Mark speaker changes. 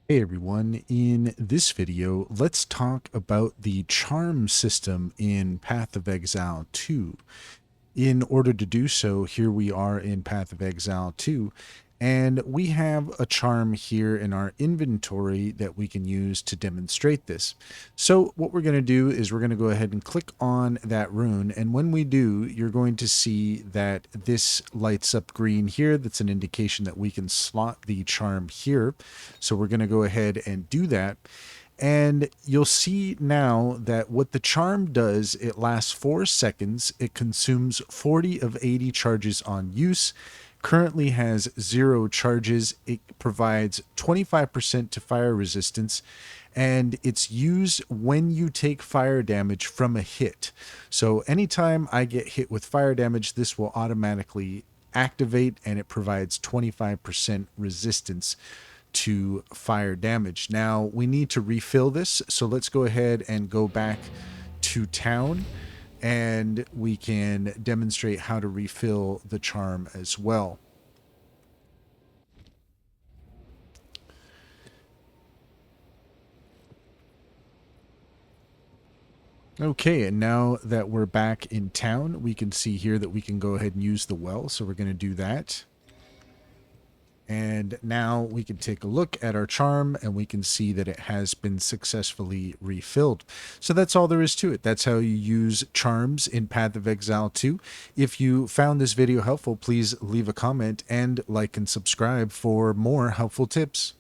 Speaker 1: Hey everyone, in this video, let's talk about the charm system in Path of Exile 2. In order to do so, here we are in Path of Exile 2, and we have a charm here in our inventory that we can use to demonstrate this. So what we're going to do is we're going to go ahead and click on that rune, and when we do, you're going to see that this lights up green here. That's an indication that we can slot the charm here. So we're going to go ahead and do that. And you'll see now that what the charm does, it lasts 4 seconds. It consumes 40 of 80 charges on use. Currently has 0 charges. It provides 25% to fire resistance. And it's used when you take fire damage from a hit. So anytime I get hit with fire damage, this will automatically activate, and it provides 25% resistance to fire damage. Now we need to refill this, so let's go ahead and go back to town and we can demonstrate how to refill the charm as well. Okay, and now that we're back in town, we can see here that we can go ahead and use the well, so we're going to do that. And now we can take a look at our charm and we can see that it has been successfully refilled. So that's all there is to it. That's how you use charms in Path of Exile 2. If you found this video helpful, please leave a comment and like and subscribe for more helpful tips.